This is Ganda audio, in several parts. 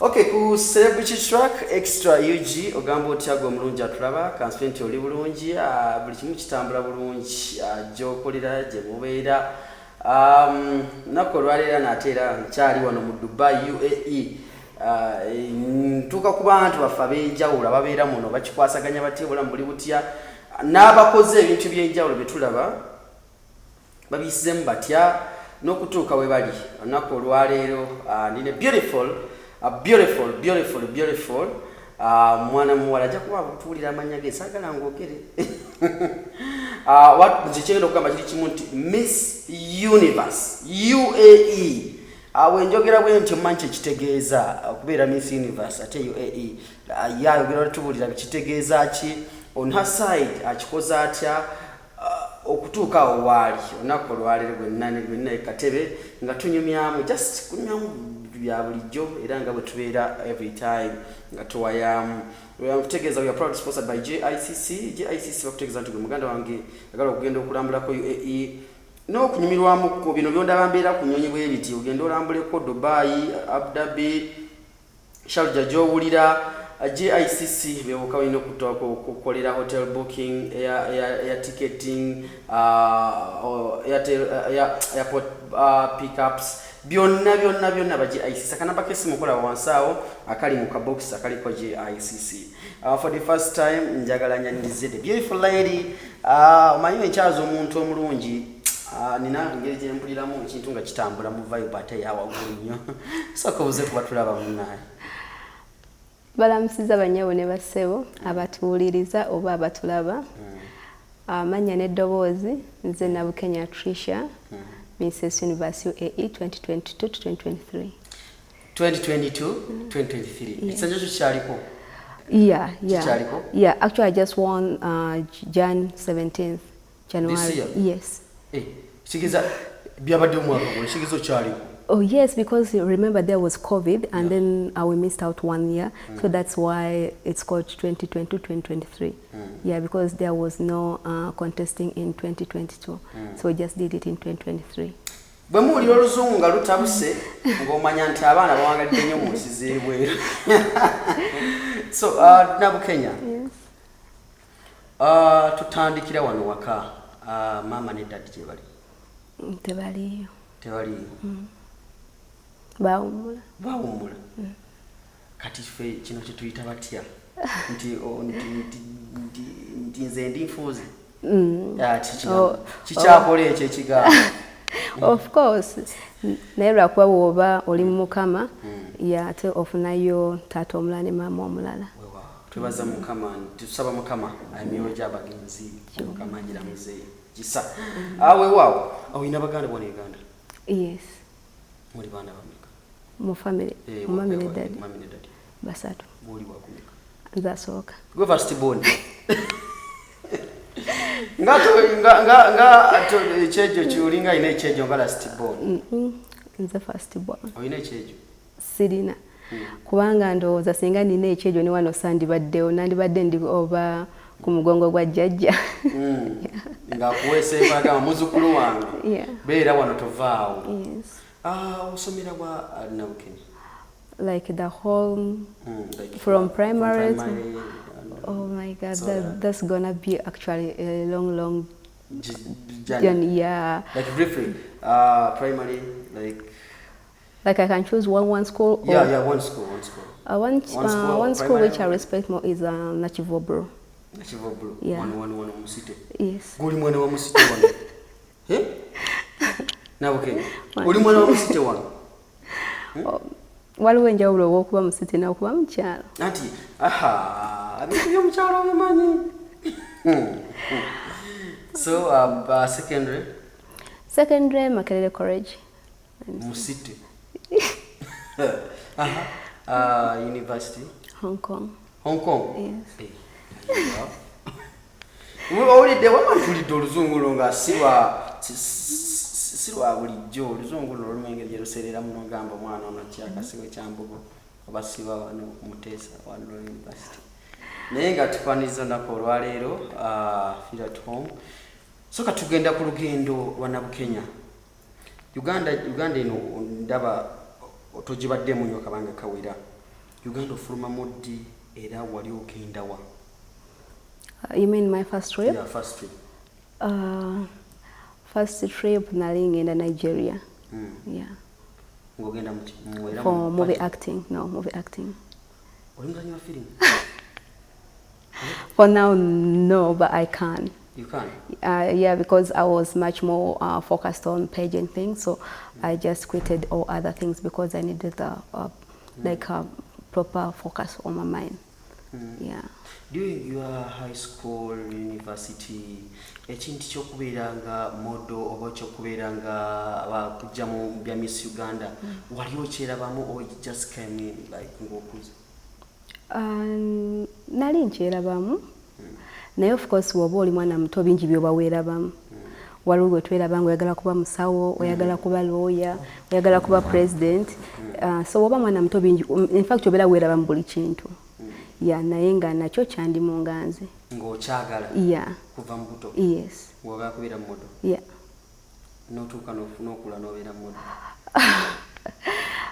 Okay, ku celebrity track extra UG ogamba otyago omulungi atulaba kansenti oli bulungi buli kimu kitambula bulungi jokolera je mubeera nako lwalera nateera nkyali wano mu Dubai UAE ntuka ku bantu baffe ab'enjawulo ababeera muno bakikwasaganya batya obulamu buli butya n'abakoze ebintu by'enjawulo bye tulaba babiyisizemu batya n'okutuuka we bali nako lwaleero nine beautiful mwana muwala ajja kuba kutuulira amanya ge saagala ng'ogere nzikyenda okugamba kiri kimu nti Miss Universe UAE wenjogera bwe ntyo manyi kyekitegeeza okubeera Miss Universe ate UAE yayogera tubuulira kitegeeza ki on her side akikoza atya okutuuka awo waali olunaku olwaleero gwenna katebe nga tunyumyamu just kunyumyamu bya bulijjo era nga bwe tubeera every time nga tuwayamu kutegeeza we are proud sponsored by JICC bakutegeeza nti gwe muganda wange agala okugenda okulambulako UAE n'okunyumirwamu ku bino byondaba mbeera ku nnyonyi bwe biti ogenda olambuleko Dubai, Abu Dhabi, Sharjah gy'owulira JICC bebuka balina okukolera hotel booking, air ticketing, airport pickups byonna ba JICC akanamba kesimu kola wansawo akali mu kabox akali ko JICC. For the first time njagala nyanirize the beautiful lady omanyi enkyazo omuntu omulungi nina ngeri gye mpuliramu ekintu nga kitambula mu vibe ate yawaggulu nnyo soka obuze kuba tulaba munnaye. Balamusiza banyawo ne bassebo abatuwuliriza oba abatulaba amanya n'eddoboozi nze Nabukenya Miss Universe UAE 2022-2023. 2022-2023. Ekisanja kyo kyaliko? Yeah. Actually, I just won Jan 17th, January. This year? Yes. Sikiza byabadde omwaka gwo sikizo kyaliko? Oh yes, because remember there was COVID and then we missed out 1 year, so that's why it's called 2020-2023. Yeah, because there was no contesting in 2022, so we just did it in 2023. Bwe muwulira oluzungu nga lutabuse ng'omanya nti abaana bawangalidde nnyo mu nsi z'ebweru. So Nabukenya, tutandikira wano waka maama ne dadi gye bali? Tebaliyo. Bawummula. Kati ffe kino kye tuyita batya nti nze ndi nfuuzi kikyakola ekyo ekigambo. Of course naye lwakuba bw'oba oli mu Mukama ate ofunayo taata omulala ne maama omulala. Twebaza Mukama tusaba Mukama emyojo abagenzi Mukama agiramuze kisa weewaawo olina baganda bonna Uganda? Yes. Muli baana bameka? Mu family mami ne dadi basatu. Buli wakumeka? Nze asooka. Gwe first born? Ekyejo ky'olinga alina ekyejo nga last born? Nze first born. Olina ekyejo? Sirina. Kubanga ndowooza singa nina ekyejo ne wano sandibaddewo nandibadde ndi oba ku mugongo gwa jjajja. Ng'akuweesa ebagamba muzzukulu wange beera wano tovaawo. Yes. Osomera wa Nabukenya? Like the whole from primary oh my God, that's gonna be actually a long journey. Yeah. Like briefly, primary, like I can choose one school. Yeah, one school. One school which I respect more is Nachivobro. Yeah. One musite. Yes. Guli mwana wa musite wano. Nabukenya. Oli mwana wa musite wano. Waliwo enjawulo w'okuba musite n'okuba mukyalo. Anti ebintu by'omukyalo obimanyi. So secondary Makerere College. Musite. University. Hong Kong. Yes. Owulidde wamantulidde oluzungu lwo nga sirwa bulijjo oluzungu luno olumu engeri gye luseerera muno gamba omwana ono kyakasiwe kyambugo oba siba wano kumuteesa wano university naye nga tufaniriza nako olwaleero feel at home so katugenda ku lugendo lwa Nabukenya Uganda eno ndaba otogibadde munyo kabanga kawera Uganda ofuluma muddi era wali ogenda wa? You mean my first trip? Yeah, first trip. First trip nali ngenda Nigeria. Yeah. Ngogenda For movie acting. No, movie acting. Olimuzanyi wa film? For now, no, but I can. You can? Yeah, because I was much more focused on pageant things, so I just quitted all other things because I needed like a proper focus on my mind. Yeah. During your high school, university, ekintu kyokubeeranga model oba kyokubeeranga bakujja mu bya Miss Uganda, wali okyerabamu or you just came in like ng'okuze? Nali nkyerabamu. Naye of course woba oli mwana muto bingi byoba weerabamu. Waliwo gwe twerabamu oyagala kuba musawo, oyagala kuba lawyer, oyagala kuba president. So woba mwana muto bingi, in fact obeera weerabamu buli kintu. Yeah, naye nga nakyo kyandi mu nganze. Ng'okyagala? Yeah. Kuva mu buto? Yes. Ng'oyagala kubeera mu modo? Yeah. N'otuuka n'okula n'obeera mu modo?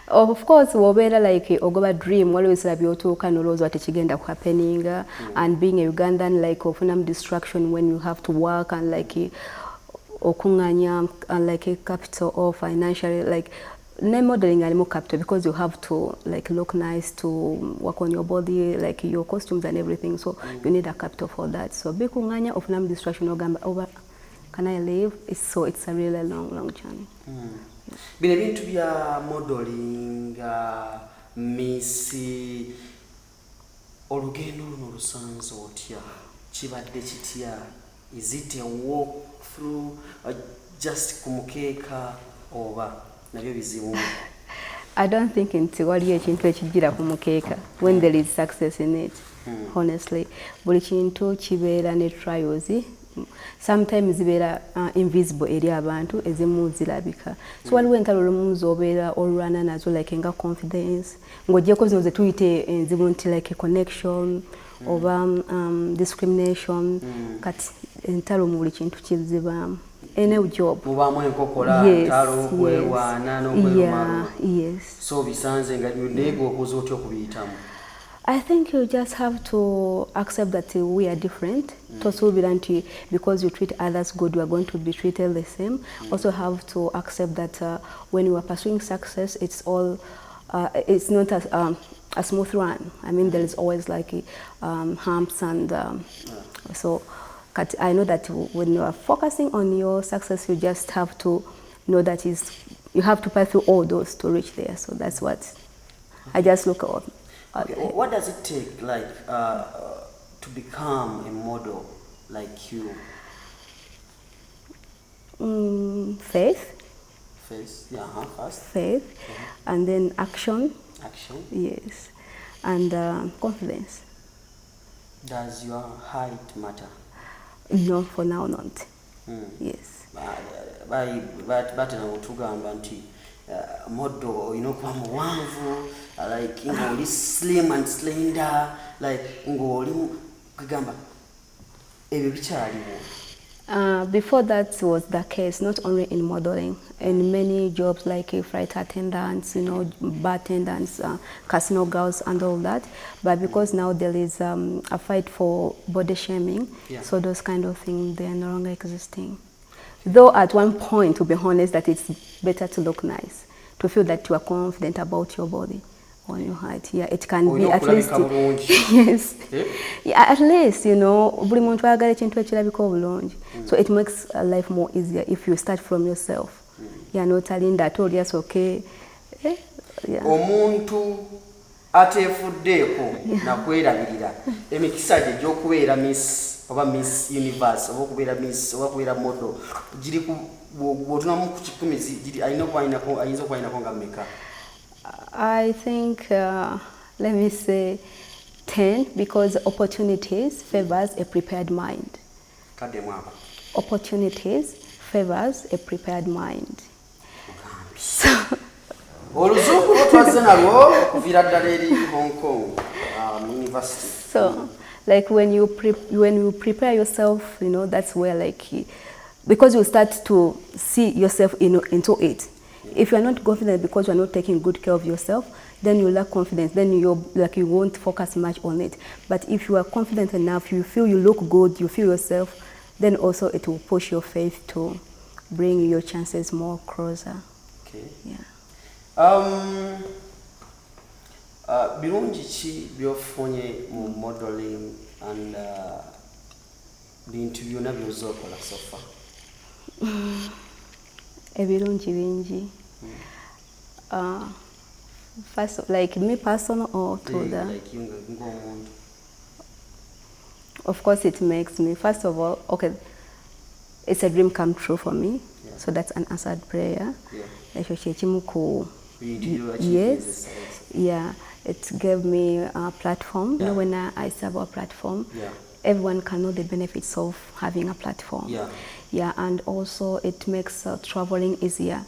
Of course, wobeera like ogoba dream, waliwo ebiseera by'otuuka n'olowooza tekigenda ku happening, and being a Ugandan, like ofunamu distraction when you have to work and like okunganya like a capital or financially, like name modeling alimu capital because you have to like look nice, to work on your body, like your costumes and everything, so you need a capital for that. So bikunganya ofunamu distraction ogamba over, can I leave? It's a really long journey. Bino ebintu bya modeling, Miss, olugendo luno olusanze otya? Kibadde kitya? Is it a walk through or just kumukeeka oba nabyo bizibu? I don't think nti waliyo ekintu ekijjira ku mukeeka when there is success in it. Honestly, buli kintu kibeera ne trials. Sometimes zibeera invisible eri abantu, ezimu zirabika. So waliwo entalo olumu z'obeera olwana nazo like nga confidence, ng'ogyeko zino ze tuyite enzibu nti like connection oba discrimination, kati entalo mu buli kintu kizibaamu. Any job. Mubaamu enkokola, ntalo, kwewaana n'okwerumaru. Yes. So bisanze nga neegwe okuza otya okubiyitamu? I think you just have to accept that we are different. Because you treat others good, you are going to be treated the same. Also have to accept that when you are pursuing success, it's not a smooth run. I mean, there is always like humps and so I know that when you are focusing on your success, you just have to know that you have to pass through all those to reach there. So that's what I just look at. Okay. What does it take, like, to become a model like you? Faith. Faith, yeah, first. Faith, and then action. Action. Yes, and confidence. Does your height matter? No, for now not. Yes. But tugamba nti model, kuba muwanvu, like ng'oli slim and slender, like ng'oli kugamba ebyo bikyaliwo. Before that was the case, not only in modeling, in many jobs like flight attendants, bar attendants, casino girls and all that. But because now there is a fight for body shaming, so those kind of things, they are no longer existing. Though at one point, to be honest, that it's better to look nice, to feel that you are confident about your body or your height. Yeah, it can be at least. Yes. Yeah, at least, buli muntu ayagala ekintu ekirabika obulungi. So it makes life more easier if you start from yourself. Yeah, notalinda ate oli asooke. Omuntu ateefuddeeko nakwerabirira emikisa gye gy'okubeera Miss oba Miss Universe oba okubeera Miss oba okubeera model giri bw'otunamu ku 10 ayinza okuba nga mmeka? I think, let me say 10, because opportunities favors a prepared mind. Opportunities favors a prepared mind. Oluzungu lwotwazze nalwo okuviira ddala eri Hong Kong University. So, like when you prepare yourself, that's where like, because you start to see yourself into it. If you are not confident because you are not taking good care of yourself, then you lack confidence. Then you won't focus much on it. But if you are confident enough, you feel you look good, you feel yourself, then also it will push your faith to bring your chances more closer. Okay. Yeah. Birungi ki byofunye mu modeling and bintu byonna by'ozookola so far? Ebirungi bingi. First, like me personal or to the... Like you ng'omuntu. Of course, it makes me, first of all, okay, it's a dream come true for me. Yeah. So that's an answered prayer. Yeah. Yes. Yeah. It gave me a platform. You know, when I serve a platform, everyone can know the benefits of having a platform. Yeah. Yeah, and also it makes traveling easier.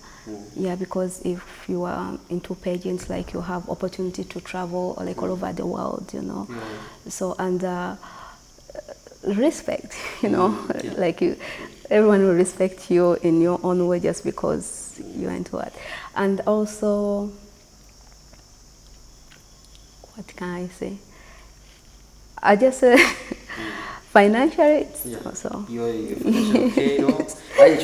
Yeah, because if you are into pageants, like you have opportunity to travel like all over the world, you know. Yeah. So, and respect, you know, like everyone will respect you in your own way just because you're into it. And also, what can I say? I just financially, also. You're okay, no? I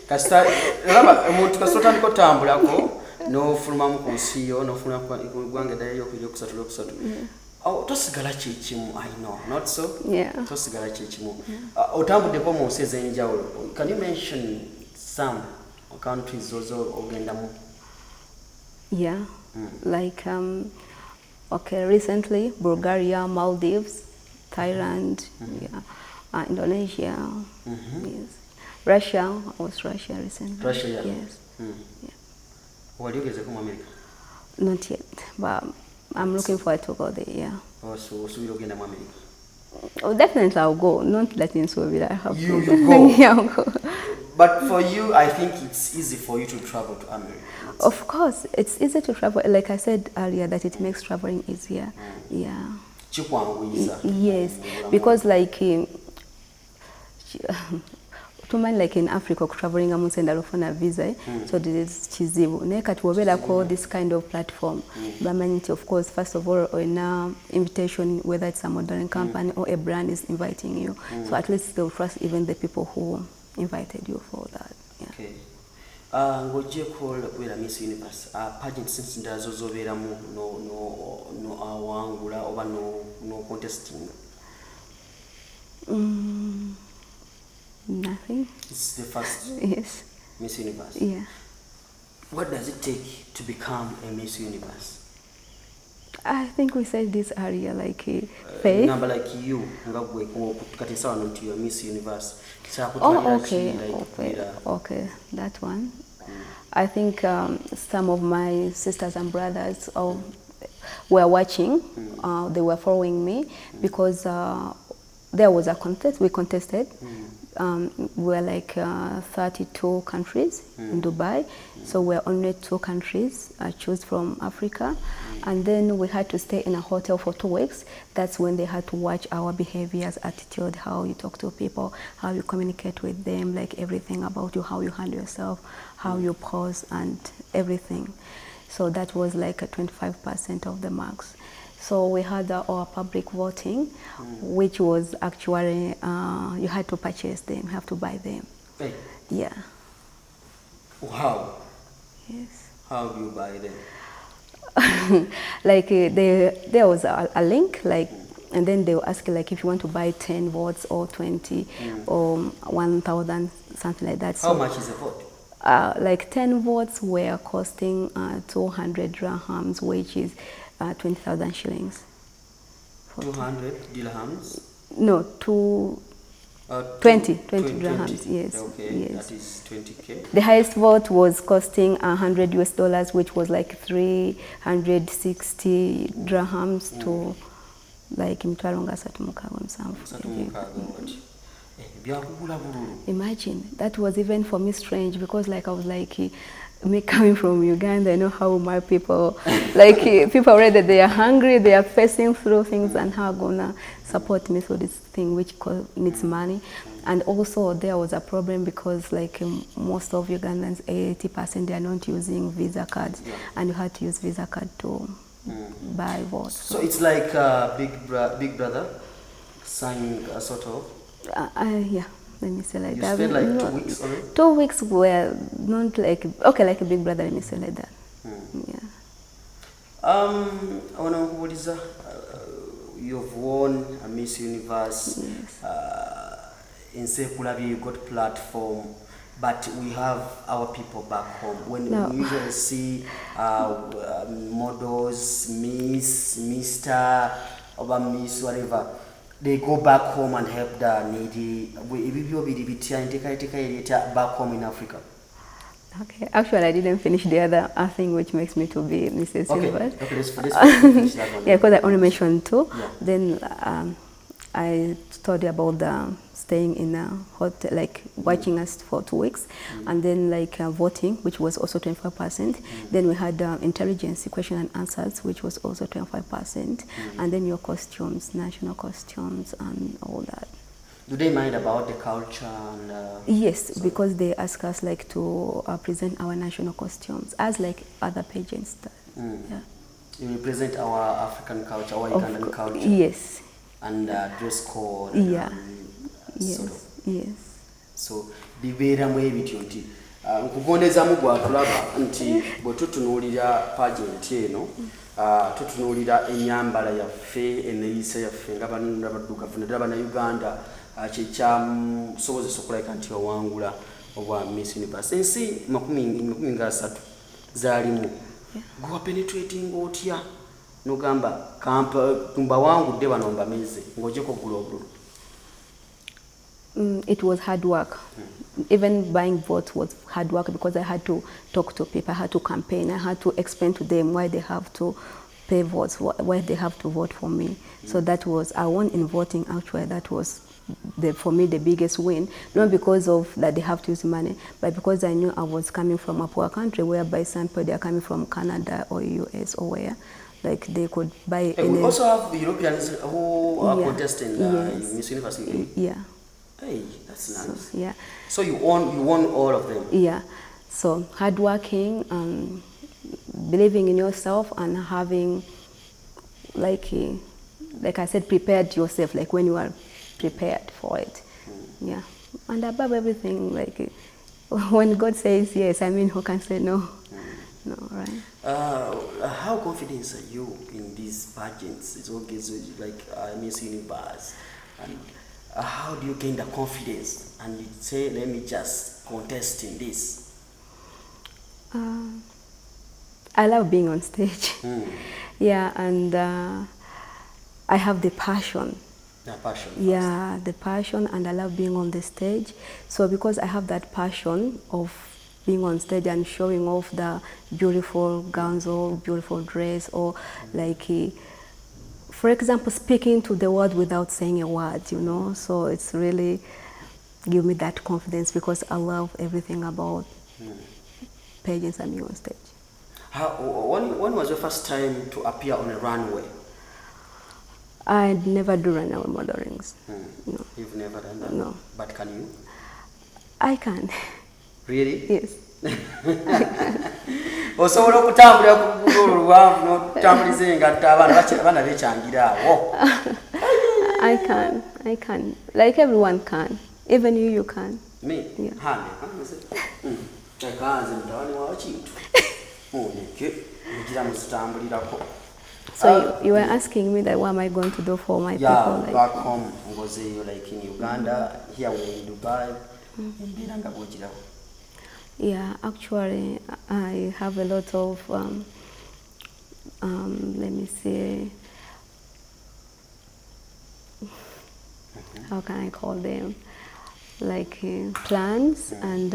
kasita laba omuntu kasota niko tambulako no fuluma mu kunsiyo no fuluma ku gwange dai yokujja kusatu tosigala kikimu. I know, not so? Yeah. Tosigala kikimu. Otambuddeko mu nsi ez'enjawulo. Can you mention some countries ozo ogendamu? Yeah. Like okay, recently Bulgaria, Maldives, Thailand, Indonesia, yes. Russia, I was Russia recently. Russia, yeah. Yes. Yeah. What do you guys come America? Not yet, but I'm looking forward to go there, yeah. Oh, so you'll get America? Oh, definitely I'll go. Not letting Soviet, I have you to. go? Yeah, I'll go. But for you, I think it's easy for you to travel to America. Of course, it's easy to travel. Like I said earlier, that it makes traveling easier. Yeah. Yes, because like to mind like in Africa, traveling a musenda visa, so this is chizibu. Nekat wabela call this kind of platform. But of course, first of all, an invitation, whether it's a modeling company or a brand is inviting you, so at least they'll trust even the people who invited you for that. Yeah. Okay. Ngojje kubeera Miss Universe, pageant since ndazo zobeeramu no awangula oba no contesting. Nothing. It's the first. Yes. Miss Universe. Yeah. What does it take to become a Miss Universe? I think we said this earlier, like faith. Number like you, not your Miss Universe. Oh, okay, okay, that one. I think some of my sisters and brothers were watching. They were following me because there was a contest. We contested. We were like 32 countries in Dubai. So we're only 2 countries choose from Africa. And then we had to stay in a hotel for 2 weeks. That's when they had to watch our behaviors, attitude, how you talk to people, how you communicate with them, like everything about you, how you handle yourself, how you pose and everything. So that was like a 25% of the marks. So we had our public voting, which was actually, you had to purchase them, you have to buy them. Hey. Yeah. Wow. Yes. How do you buy them? Like there was a link, like, and then they will ask you like if you want to buy 10 votes or 20 or 1,000, something like that. How much is a vote? Like 10 votes were costing 200 dirhams, which is 20,000 shillings. 200 dirhams? No, 20 dirhams, yes. Okay, yes. that is 20K. The highest vote was costing $100, which was like 360 dirhams to like Mtwalonga Satumukago. Imagine, that was even for me strange because like I was like, me coming from Uganda, I know how my people, like people already, they are hungry, they are facing through things and how gonna support me for this thing which needs money. And also there was a problem because like most of Ugandans, 80% they are not using visa cards, and you had to use visa card to buy votes. So it's like Big Brother signing a sort of. Yeah. Let me say like you that. You spent like 2 weeks already? 2 weeks were not like, okay, like a Big Brother, let me say like that. Yeah. I want to, what is that? You've won a Miss Universe. Yes. In Sekulabi, you got platform, but we have our people back home. When we usually see models, Miss, Mr., or Miss, whatever, they go back home and help the needy. Back home in Africa. Okay, actually I didn't finish the other thing which makes me to be Mrs. Universe. Okay, let's finish that one. Yeah, because I only mentioned 2. Yeah. Then I told you about the staying in a hotel, like watching us for 2 weeks, and then like voting, which was also 25%. Then we had intelligence, question and answers, which was also 25%, and then your costumes, national costumes, and all that. Do they mind about the culture? And, yes, because they ask us like to present our national costumes as like other pageants. Yeah. You represent our African culture, our Ugandan culture. Yes. And dress code. Yeah. Yes. Sort of. Yes. So bibera mu ebityo nti nkugondeza mu gwatulaba nti bwe tutunuulira pageant eno tutunuulira ennyambala yaffe enneeyisa yaffe nga baddugavu naddala bannayuganda kyekyamusobozesa okulabika nti wawangula obwa Miss Universe. Ensi 30 zaalimu gwe penetrating otya nogamba mbawangudde bano mbameze ng'ogyeko oggula. It was hard work. Even buying votes was hard work because I had to talk to people, I had to campaign, I had to explain to them why they have to pay votes, why they have to vote for me. So that was, I won in voting actually, that was for me the biggest win. Not because of that they have to use money, but because I knew I was coming from a poor country whereby some people they are coming from Canada or US or where. Like they could buy. We also have Europeans who are contesting Miss Universe UAE. Yeah. Hey, that's nice. So, yeah. So you won all of them. Yeah. So hardworking, believing in yourself, and having, like I said, prepared yourself. Like when you are prepared for it. Yeah. And above everything, like when God says yes, I mean, who can say no? No, right? How confident are you in these pageants? It's always like Miss Universe. And how do you gain the confidence and you say, let me just contest in this? I love being on stage. Yeah, and I have the passion. The passion. Yeah, the passion, and I love being on the stage. So because I have that passion of being on stage and showing off the beautiful gowns or beautiful dress, or like, for example, speaking to the world without saying a word, you know. So it's really give me that confidence because I love everything about pageants and being on stage. When was your first time to appear on a runway? I never do runway modelings. No. You've never done that? No. But can you? I can. Really? Yes. Osobola okutambulira ku ggulu oluwanvu n'okutambuliza engatta abaana bekyangira awo. I can. Like everyone can. Even you can. Me? Yeah. Kanze mutawani wa kintu. Oneke ngira muzitambulirako. So you were asking me that what am I going to do for my people? Yeah, back home. Like in Uganda, here we're in Dubai. Yeah, actually, I have a lot of, let me see, how can I call them? Like plans and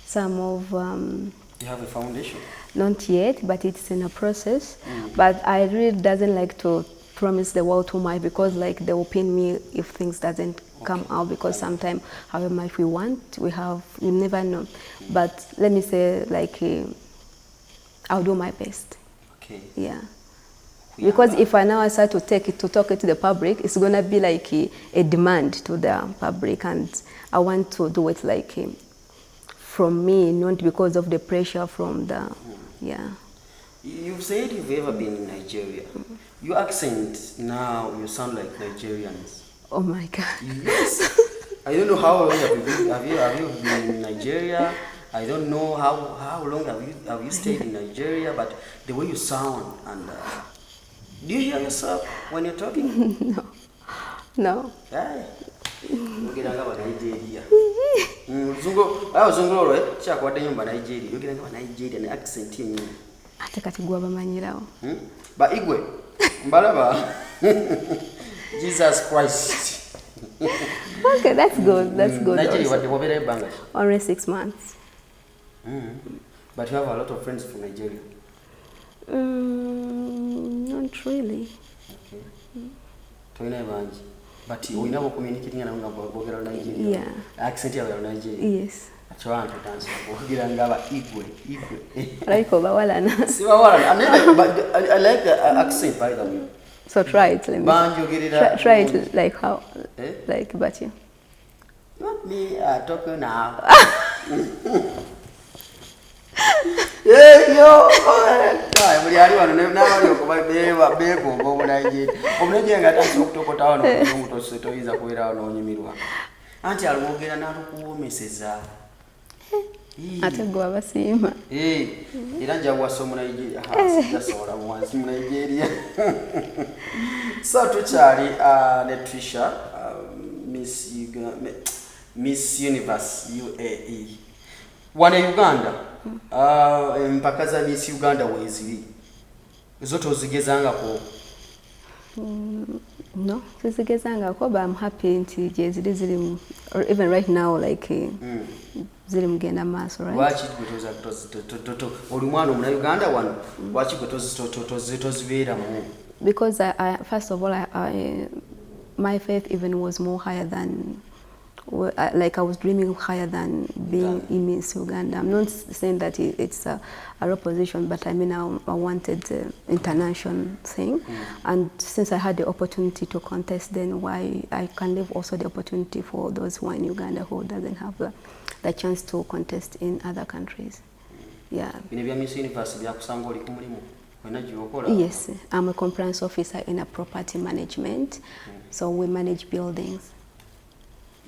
some of... you have a foundation? Not yet, but it's in a process. But I really doesn't like to promise the world too much because like they will pin me if things doesn't come out, because sometimes however much we want, you never know. But let me say, like, I'll do my best. Okay. Yeah. Because if I now start to talk it to the public, it's gonna be like a demand to the public, and I want to do it like from me, not because of the pressure from the yeah. You've said you've ever been in Nigeria. Your accent now, you sound like Nigerians. Oh my God. Yes. I don't know how long have you been. Have you been in Nigeria? I don't know how long have you stayed in Nigeria, but the way you sound and do you hear yourself when you're talking? No. No. Hey. Yogera nga Nigeria. Zungo right? Chakwadde nyumba Nigeria. Yogera nga Nigeria na accent yenyewe. Ate kati gwa bamanyirawo. Ba igwe. Mbalaba. Jesus Christ. Okay, that's good. That's good. Nigeria, only 6 months. But you have a lot of friends from Nigeria. Not really. Okay. But we never communicating around about Nigeria. Yeah. Accent of Nigeria. Yes. I like the accent, by the way. So try it. Let me Bange, try it like how? Eh? Like, but you. Not me talking now. Yeah, yo. We are one now. You come back, baby, go Nigeria. Nigeria got us to go down. To settle is a way around on Yamiru. Auntie, I'll go get another Mrs. Ate gwa basima. Iranja waso mu Nigeria. That's all I want in Nigeria. So tuchali Letrisha, Miss Universe UAE. Wana Uganda. Mpaka za Miss Uganda wezili. Zote ozigezanga ko. No, sizigezanga ko, but I'm happy nti zili or even right now like zili mgenda maso, right? Wachi kutoza oli mwana mu Uganda wano wachi kutoza mu. Because I first of all my faith even was more higher than like I was dreaming higher than being in Miss Uganda. I'm not saying that it's a real position, but I mean I wanted the international thing, and since I had the opportunity to contest, then why I can leave also the opportunity for those who are in Uganda who doesn't have the chance to contest in other countries. Yeah. Miss Universe Yes, I'm a compliance officer in a property management, so we manage buildings.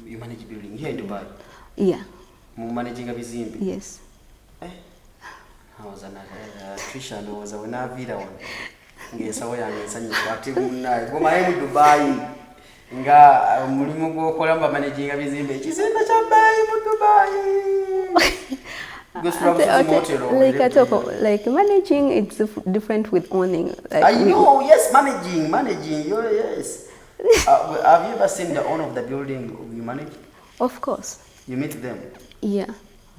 You manage building here in Dubai? Yeah. Managing a bizimbi? Yes. I was another Trisha knows when I vida one. Yes, I was in Dubai. Nga mulimu gwokola managing a bizimbi. Kisinda chabai mu Dubai. Like managing, it's different with owning. Like I know, yes, managing. Yes. Have you ever seen the owner of the building you manage? Of course. You meet them? Yeah.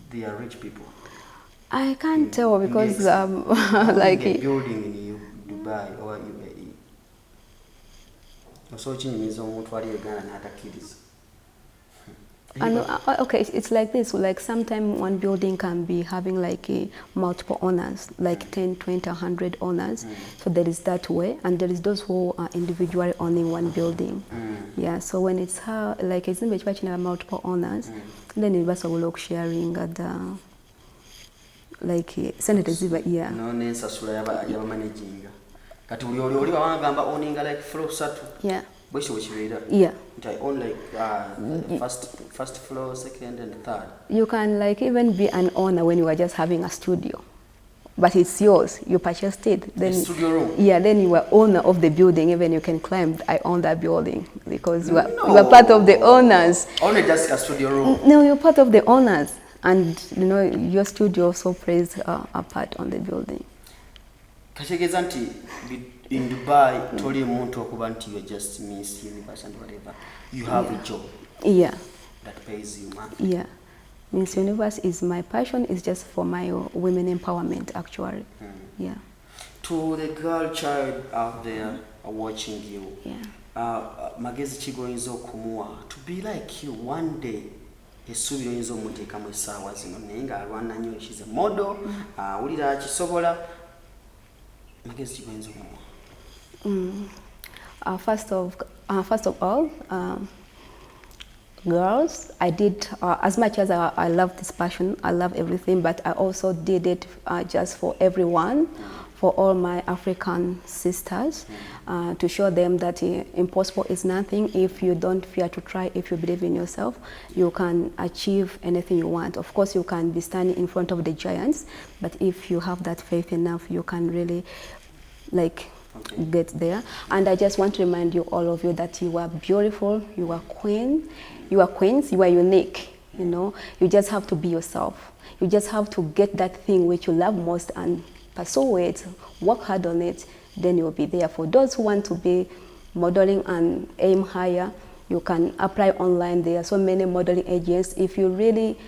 They are rich people. I can't tell because like the building in Dubai or UAE. So okay, it's like this. Like sometimes one building can be having like multiple owners, like 10, 20, 100 owners. So there is that way, and there is those who are individually owning one building. Yeah. So when it's her, like it's in multiple owners, then it was all sharing at the like senators. Yeah. No, yaba managing. Kati uli wangamba owning like floor satu. Yeah. Yeah. I own like first floor, second and third. You can like even be an owner when you are just having a studio, but it's yours. You purchased it. Then studio room. Yeah, then you are owner of the building. Even you can claim I own that building because you are part of the owners. Only just a studio room. No, you're part of the owners, and you know your studio also plays a part on the building. Kachegeza nti in Dubai, toli muntu okuba nti you just Miss Universe and whatever. You have a job. Yeah. That pays you money. Yeah. Miss Universe is my passion. It's just for my women empowerment, actually. Yeah. To the girl child out there watching you. Yeah. Magezi chigoyinzo kumua to be like you one day. Esubiro yinzo muteka mu sawa zino nenga alwana nyo she's a model. Ulira kisobola. Magezi chigoyinzo kumua. First of all, girls, I did as much as I love this passion, I love everything, but I also did it just for everyone, for all my African sisters, to show them that impossible is nothing. If you don't fear to try, if you believe in yourself, you can achieve anything you want. Of course, you can be standing in front of the giants, but if you have that faith enough, you can really get there. And I just want to remind you, all of you, that you are beautiful, you are queens, you are unique. You know, you just have to be yourself. You just have to get that thing which you love most and pursue it, work hard on it, then you'll be there. For those who want to be modeling and aim higher, you can apply online. There are so many modeling agents. If you really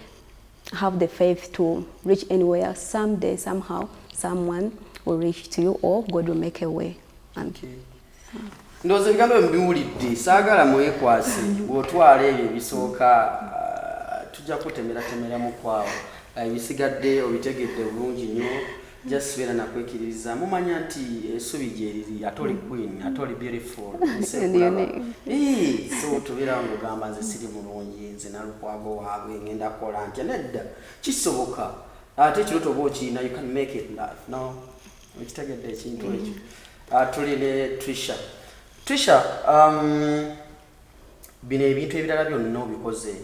have the faith to reach anywhere, someday, somehow, someone will reach to you, or God will make a way. And ndoze bigambo mbiwulidde saagala mwekwase bw'otwala ebyo ebisooka tujja kutemera mu kwawo ebisigadde obitegedde bulungi nnyo just beera nakwekiririza mumanya nti essubi gyeriri ate oli queen ate oli beautiful so tubeera ng'ogamba nze siri mulungi nze nalukwago waabwe ngenda kukola ntya nedda kisoboka ate ekiroto oba okirina you can make it life no ekitegedde ekintu ekyo tuline Trisha, bino ebintu ebirala byonna obikoze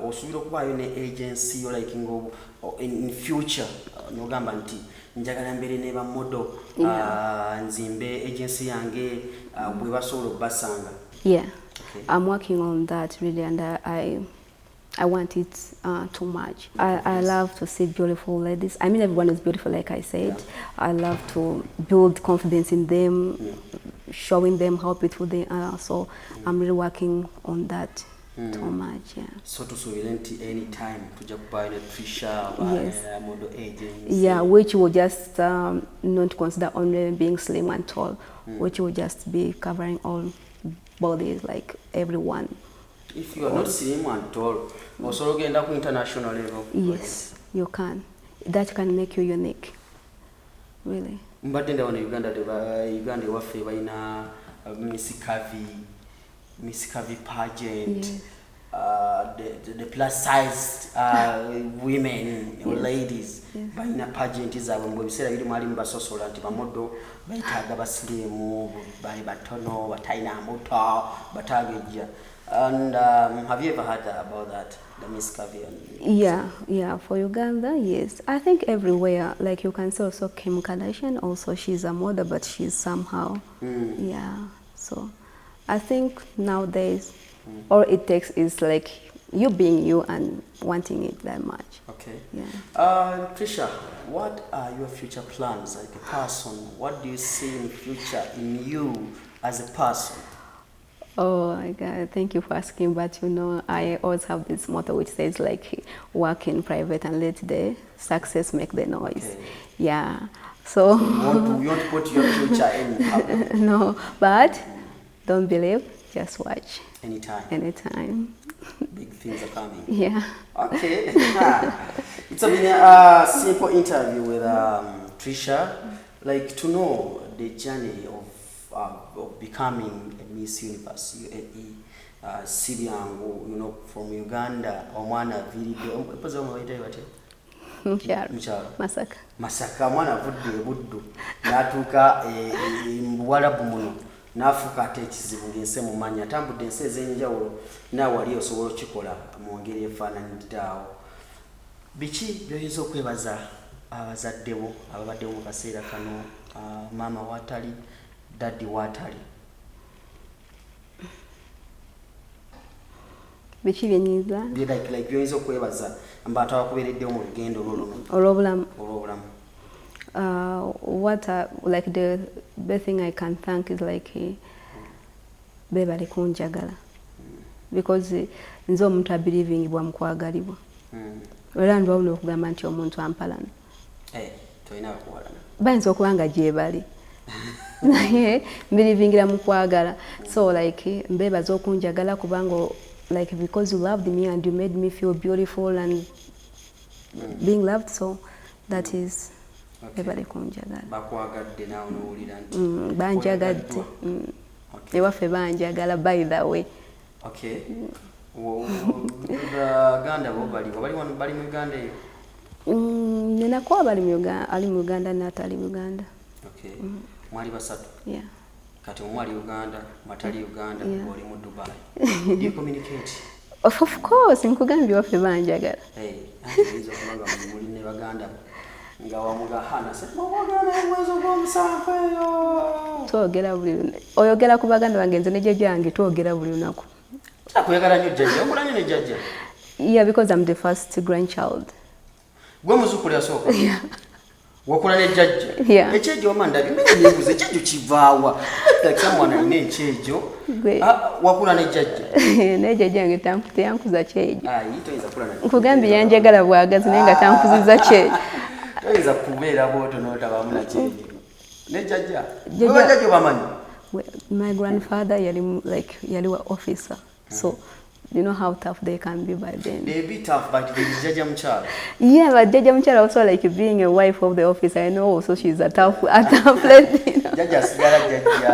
osuubira okubaayo ne agency in future nogamba nti njagala mbeere ne bamodo nzimbe agency yange bwe basobola okubasanga. Yeah, okay. I'm working on that really, and I want it too much. I love to see beautiful ladies. I mean, everyone is beautiful, like I said. Yeah. I love to build confidence in them, showing them how beautiful they are. So I'm really working on that too much. Yeah. So to anytime to buy the Trisha model agency. Yeah, which will just not consider only being slim and tall, which will just be covering all bodies, like everyone. If you are not slim and tall, also get up international level. Yes, you can. That can make you unique, really. But then on Uganda wafe baina Miss Kavi Pageant, the plus size women or ladies baina pageant izabwe ngo bisera biri mwali mbasosola nti bamodo bayitaga baslimu bali batono bataina muto batageja. And have you ever heard about that, the Miss Kavi? Yeah, for Uganda, yes. I think everywhere, like you can see also Kim Kardashian, also she's a model, but she's somehow, so I think nowadays, all it takes is like you being you and wanting it that much. Okay. Yeah. Trisha, what are your future plans like a person? What do you see in the future in you as a person? Oh my God, thank you for asking. But you know, I always have this motto which says like, work in private and let the success make the noise. Okay. Yeah. So you want to put your future in public? No, but don't believe, just watch. Anytime. Big things are coming. Yeah. Okay. It's been a simple interview with Trisha, like to know the journey of becoming a Miss Universe UAE, Sibiangu, you know, from Uganda, Omwana Masaka, mwana buddu, natuka Mwarabu muno, nafuka ate ekizibu ng'ensi mumanya, atambudde ensi ez'enjawulo, naawe wali osobola okikola mu ngeri efaananyiddaawo. Biki by'oyinza okwebaza abazaddewo ababaddewo mu kaseera kano, maama waatali, daddy waatali? Biki byenyiza? Like by'oyinza okwebaza abantu abakubeereddewo mu lugendo olw'obulamu. Olw'obulamu. Like the best thing I can thank is like bebali kunjagala, because nze omuntu abelievingibwa mu kwagalibwa. Era ndwawuno okugamba nti omuntu ampalana. Tolina kuwalana. Bayinza okuba nga gye bali. Mbelivingira mu kwagala. So like mbebaza okunjagala kubanga like because you loved me and you made me feel beautiful and being loved, so that is bebale kunjagala. Bakwagadde nawe n'owulira nti banjagadde. Ewaffe banjagala by the way. Okay. Baganda bo bali mu Uganda eyo? Ninakuwa ali mu Uganda n'atali Uganda. Okay. Mwali basatu? Yeah. Kati mwali Uganda, matali Uganda, oli mu Dubai. Do you communicate? Of course, nkugambye waffe banjagala. Antizo kulanga muli ne Baganda. Nga wamuga hana se mwagana mwezo gw'omusanvu eyo. Twogera buli oyogera ku Baganda bange nze ne jjajja yange twogera buli lunaku. Takuyagala nnyo jjajja, omulanyo ne jjajja? Yeah, because I'm the first grandchild. Gwe muzukulu yasooka? Yeah. Wakula ne jjajja? Yeah. Ekyejo omanda bimenye nebuze ekyejo kivaawa. Someone alina ekyejo. Wakula ne jjajja? Ne jjajja yange tankuza kyejo. Toyinza kula na jjajja. Nkugambye yanjagala bwagazi naye nga tankuzizza kyejo. Toyinza kubeera bw'otyo n'otabamu na kyejo. Ne jjajja? Jjajja bamanyi? My grandfather yali wa officer. So you know how tough they can be by then. They be tough, but they Jaja Mchala. Yeah, but Jaja Mchala also like being a wife of the officer. I know, so she's a tough lady. You know? Jaja,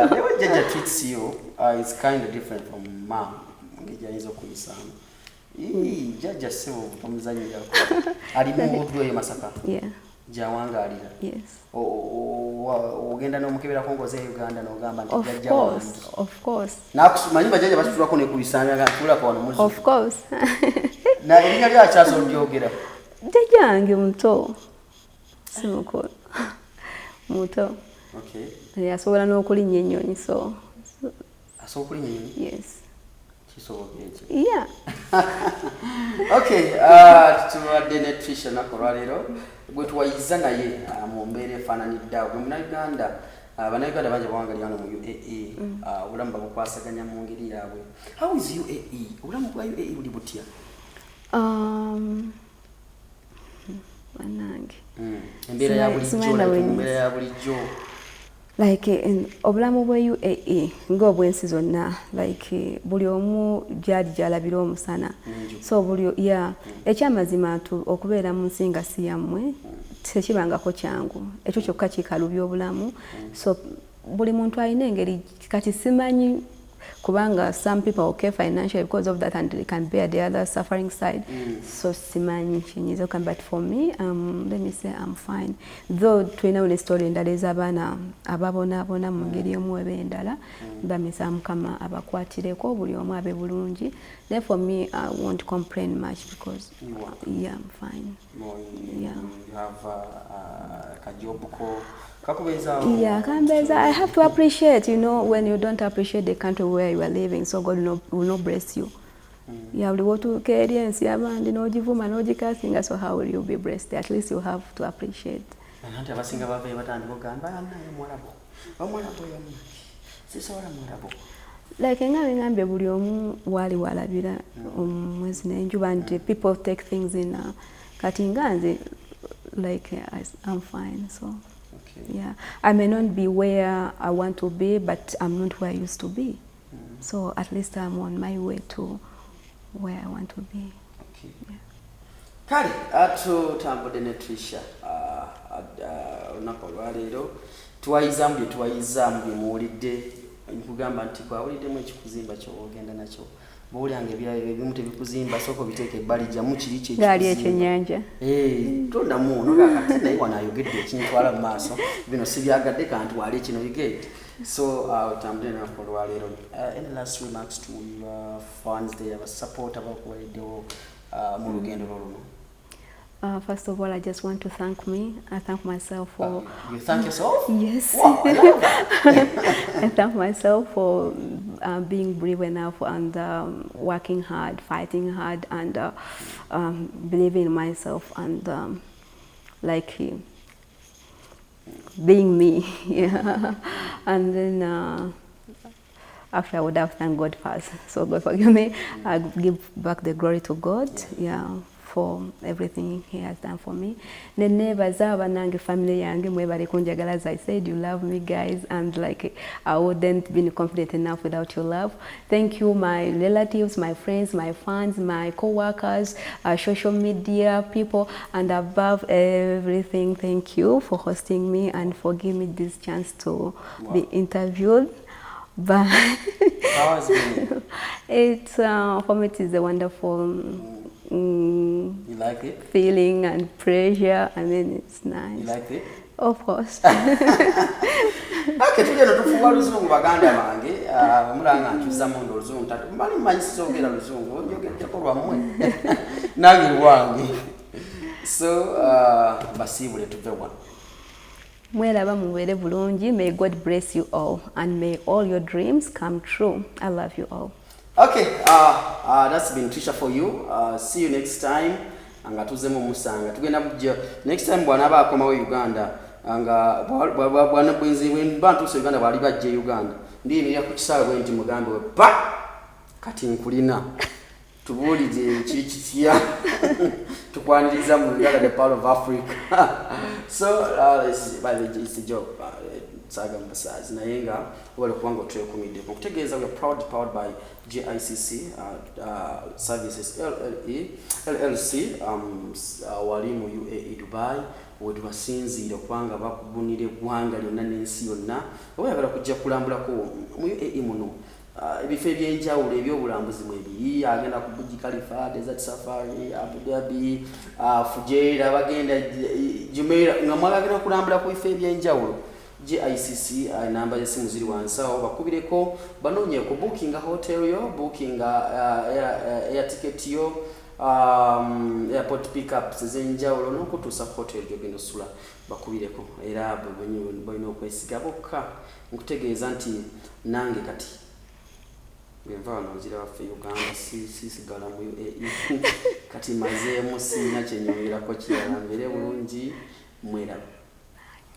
the way Jaja treats you is kind of different from mom. Jaja so from Zanya. Alimu Masaka. Yeah. Jawanga alira. Yes. Ogenda n'omukebera kongoze Uganda n'ogamba nti jajja. Of course. Nakumanyi bajjajja basitulako ne kubisanga nga tulako wano muzi. Of course. Na erinnya lya kyaso ndyogera. Jajja wange muto. Si mukulu. Muto. Okay. Asobola n'okulinnya ennyonyi so. Asobola okulinnya ennyonyi? Yes. Kisoboka ekyo. Yeah. Okay, tuwadde ne Trisha nakolwalero. Gwe tuwayiza naye mu mbeera efaananidde gwe munnayuganda bannayuganda bangi bawangali wano mu UAE obulamu babukwasaganya mu ngeri yaabwe. How is UAE? Obulamu bwa UAE buli butya? Bannange embeera ya bulijjo like obulamu bwa UAE ng'obwensi zonna like buli omu gyali gyalabira omusana. So buli ekyamazima okubeera mu nsi nga si yammwe tekibangako kyangu, ekyo kyokka kikalubya obulamu. So buli muntu alina engeri, kati simanyi kubanga some people are okay financially because of that and they can bear the other suffering side. So simanyi kinyiza okamba, but for me let me say I'm fine, though tulina une story endala ez'abaana ababonaabona mu ngeri emu eba endala bamisa Mukama abakwatireko buli omu abe bulungi. Then for me I won't complain much because yeah, I'm fine. Yeah. You have kajobuko. Yeah, Kambeza, I have to appreciate, you know, when you don't appreciate the country where you are living, so God will not bless you. Yeah, we go to Canadians, so how will you be blessed? At least you have to appreciate. Like ngambe buli omu wali walabira omwezi n'enjuba, and people take things in kati nganze like I'm fine, so yeah, I may not be where I want to be, but I'm not where I used to be. So at least I'm on my way to where I want to be. Okay. Yeah. Kali atu tambode ne Trisha unakolwalero tuwayizambye muwulidde nkugamba nti kwawuliddemu ekikuzimba ky'ogenda nakyo bawulyange ebimu tebikuzimba soko biteeke ebbali jamu kiri kyali ekyennyanja tondamu nogakati naye wanayogedde ekinyitwala mu maaso bino sibyagadde kanti wali kino bigedde. So utambule nakolwalero any last remarks to fans there support abakuwaliddewo mu lugendo lwo? First of all, I just want to thank me. I thank myself for... You thank yourself? Yes. Wow, I love that. I thank myself for being brave enough and working hard, fighting hard, and believing in myself and like being me. Yeah. And then after I would have thanked God first. So God forgive me. I give back the glory to God. Yeah. for everything he has done for me. Nenebaza abanange family yange mwebale kunjagala, as I said, you love me guys, and like I wouldn't be confident enough without your love. Thank you my relatives, my friends, my fans, my co-workers, social media people, and above everything, thank you for hosting me and for giving me this chance to be interviewed. But how has it been? For me it is a wonderful you like it? Feeling and pressure. I mean, it's nice. You like it? Of course. Okay, tugenda tufuwa luzungu baganda bange mulanga nkyusa mundu oluzungu tatu mbali mmanyi sisogera luzungu onjogerako lwammwe nange lwange so basiibule tuve wano. Mweraba mubeere bulungi. May God bless you all and may all your dreams come true. I love you all. Okay, that's been Trisha for you. See you next time. Anga tuzemu musanga tugenda bujja next time bwana abakomawo Uganda anga bwana bwenzi bantu so Uganda bali bajje Uganda ndiyimirira ku kisawe bwenti mugambe we pa kati nkulina tubulije kiri kitya tukwaniriza mu Uganda, the part of Africa. So it's a joke. Saga mbasazi nayenga wale kuwango tuwe kumide kutegeza we are powered by GICC services LLC walimu UAE Dubai wetu basinzira kwanga bakubunire gwanga lyonna n'ensi yonna oyagala kujja kulambulako mu UAE muno ebifo ebyenjawulo ebyobulambuzi mwebiri agenda ku Burj Khalifa, Desert Safari, Abu Dhabi, Fujairah, bagenda Jumeirah nga mwagala kulambula ku bifo ebyenjawulo. GICC namba ya simu ziri wansawo bakubireko banonye ko booking hotel yo, booking air ticket yo, airport pickups zenjawulo n'okutuusa hotel gyogenda osula bakubireko era balina okwesiga bokka nkutegeeza nti nange kati benva wano nzira waffe Uganda sisigala mu UAE kati mazeemu sinna kyenyongerako kirala mbere bulungi mwera.